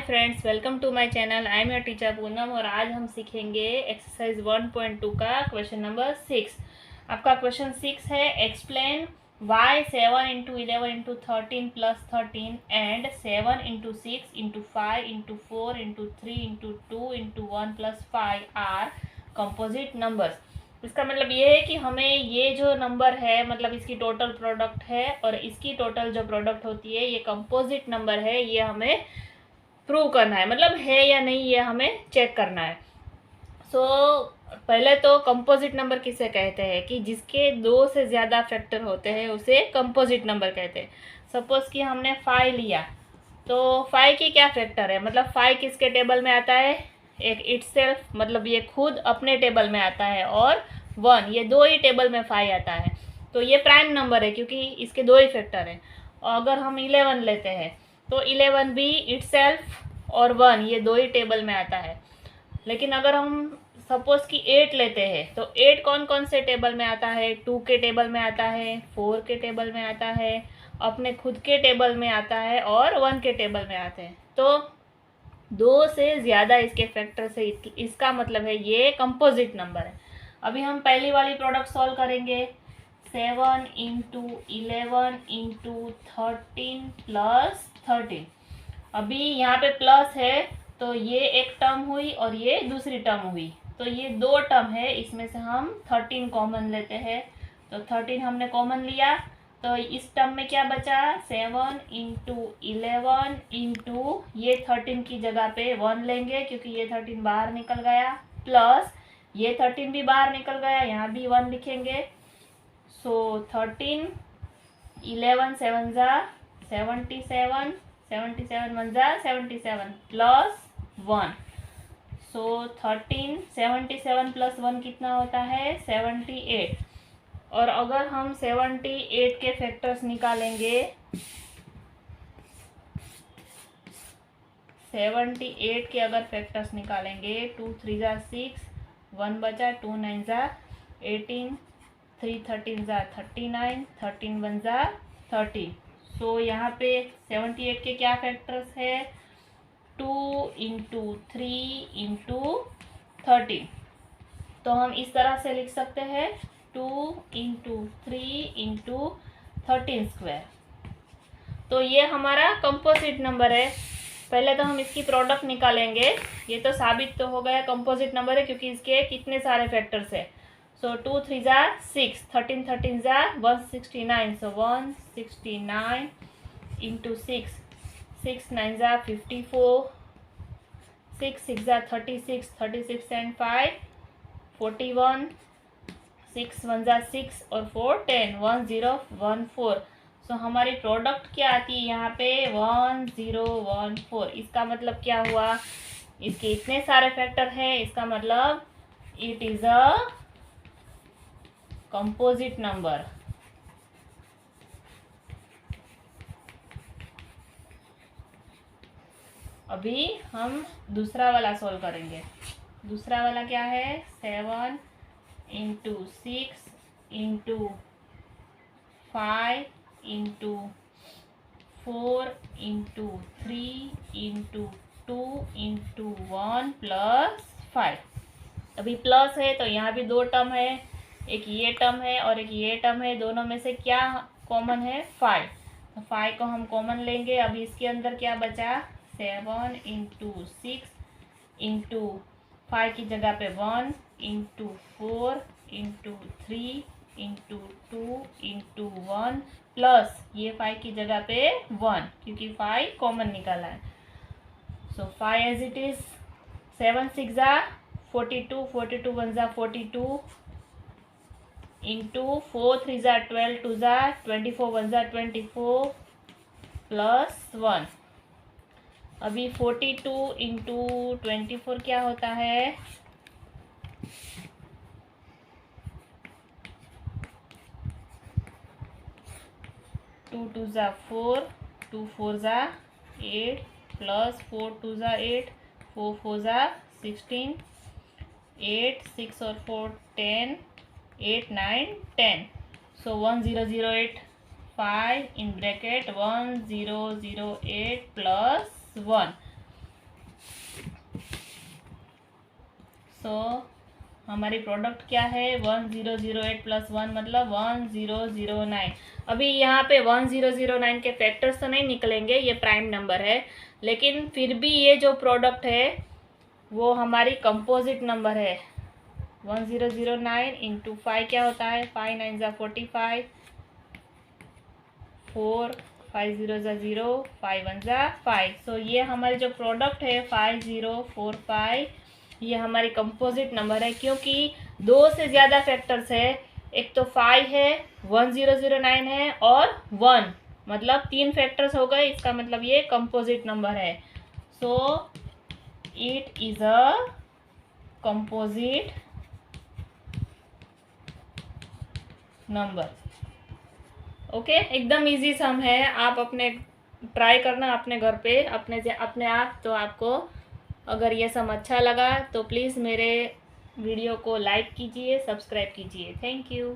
Friends, welcome to my channel. I am your teacher Poonam और आज हम सीखेंगे एक्सरसाइज 1.2 का क्वेश्चन नंबर 6। आपका क्वेश्चन 6 है, explain why 7 into 11 into 13 plus 13 and 7 into 6 into 5 into 4 into 3 into 2 into 1 plus 5 are composite numbers. इसका मतलब ये है कि हमें ये जो नंबर है मतलब इसकी टोटल प्रोडक्ट है और इसकी टोटल जो प्रोडक्ट होती है ये कंपोजिट नंबर है, ये हमें प्रूव करना है, मतलब है या नहीं ये हमें चेक करना है। पहले तो कंपोजिट नंबर किसे कहते हैं कि जिसके दो से ज़्यादा फैक्टर होते हैं उसे कंपोजिट नंबर कहते हैं। सपोज कि हमने 5 लिया तो 5 की क्या फैक्टर है, मतलब 5 किसके टेबल में आता है, एक इटसेल्फ, मतलब ये खुद अपने टेबल में आता है, और 1 ये दो ही टेबल में 5 आता है, तो ये प्राइम नंबर है क्योंकि इसके दो ही फैक्टर हैं। और अगर हम 11 लेते हैं तो 11 भी इटसेल्फ और 1 ये दो ही टेबल में आता है। लेकिन अगर हम सपोज कि 8 लेते हैं तो 8 कौन कौन से टेबल में आता है, 2 के टेबल में आता है, 4 के टेबल में आता है, अपने खुद के टेबल में आता है और 1 के टेबल में आते हैं। तो दो से ज़्यादा इसके फैक्टर से इसका मतलब है ये कंपोजिट नंबर है। अभी हम पहली वाली प्रोडक्ट सॉल्व करेंगे। 7 इंटू 11 इंटू 13 प्लस 13। अभी यहाँ पे प्लस है तो ये एक टर्म हुई और ये दूसरी टर्म हुई, तो ये दो टर्म है, इसमें से हम 13 कॉमन लेते हैं। तो 13 हमने कॉमन लिया तो इस टर्म में क्या बचा, 7 इंटू 11 इंटू ये 13 की जगह पे 1 लेंगे क्योंकि ये 13 बाहर निकल गया, प्लस ये 13 भी बाहर निकल गया, यहाँ भी 1 लिखेंगे। सो 13 11 7 जा 77, 77 1 जा 77 प्लस 1। सो 13 77 प्लस 1 कितना होता है, 78। और अगर हम 78 के फैक्टर्स निकालेंगे, 78 के अगर फैक्टर्स निकालेंगे, 2 3 जा 6, 1 बचा, 2 9 जा 18, 3 13 जा 39, 13 1 जा 30। सो यहाँ पे 78 के क्या फैक्टर्स है, 2 इंटू 3 इंटू 13। तो हम इस तरह से लिख सकते हैं 2 इंटू 3 इंटू 13 स्क्वायर। तो ये हमारा कंपोजिट नंबर है। पहले तो हम इसकी प्रोडक्ट निकालेंगे, ये तो साबित तो हो गया कंपोजिट नंबर है क्योंकि इसके कितने सारे फैक्टर्स है। सो 2 3 जा 6, 13 13 जा 169, सो 169 इंटू 6, 6 9 जा 54, 6 6 जा 36, 36 एंड 5 41, 6 1 जा 6 और 4 10, 1014। सो हमारी प्रोडक्ट क्या आती है यहाँ पे, 1014। इसका मतलब क्या हुआ, इसके इतने सारे फैक्टर हैं, इसका मतलब it is a composite number. अभी हम दूसरा वाला सॉल्व करेंगे। दूसरा वाला क्या है, 7 into 6 into 5 into 4 into 3 into 2 into 1 plus 5। अभी प्लस है तो यहाँ भी दो टर्म है, एक ये टर्म है और एक ये टर्म है, दोनों में से क्या कॉमन है, 5। तो 5 को हम कॉमन लेंगे। अभी इसके अंदर क्या बचा, 7 इंटू 6 इंटू 5 की जगह पे 1 into 4 into 3 into 2 into 1 plus ये 5 की जगह पे 1 क्योंकि 5 कॉमन निकाला है। सो 5 एज इट इज, 7 6 जा 42, 42 1 जा 42 इंटू 4 3 जा 12, 2 जा 24, 1 जा 24 प्लस 1। अभी 42 इंटू 24 क्या होता है, 2 2 जा 4, 2 4 जा 8 प्लस 4 2 जा 8, 4 4 जा 16, 8 6 और 4 10, 8 9 10। सो 1008 5 इन ब्रैकेट 1008 प्लस 1। सो हमारी प्रोडक्ट क्या है 1008 प्लस 1 मतलब 1009। अभी यहाँ पे 1009 के फैक्टर्स तो नहीं निकलेंगे, ये प्राइम नंबर है, लेकिन फिर भी ये जो प्रोडक्ट है वो हमारी कंपोजिट नंबर है। 1009 इंटू 5 क्या होता है, 5 9 ज़ा 45, 4 5 0 ज़ा 0, 5 1 ज़ा 5। सो ये हमारी जो प्रोडक्ट है 5045, ये हमारी कंपोजिट नंबर है, क्योंकि दो से ज़्यादा फैक्टर्स है। एक तो 5 है, 1009 है और 1, मतलब 3 फैक्टर्स हो गए, इसका मतलब ये कंपोजिट नंबर है। So it is a composite number. Okay, एकदम इजी सम है, आप अपने ट्राई करना अपने घर पे अपने आप। तो आपको अगर ये सम अच्छा लगा तो प्लीज़ मेरे वीडियो को लाइक कीजिए, सब्सक्राइब कीजिए। Thank you.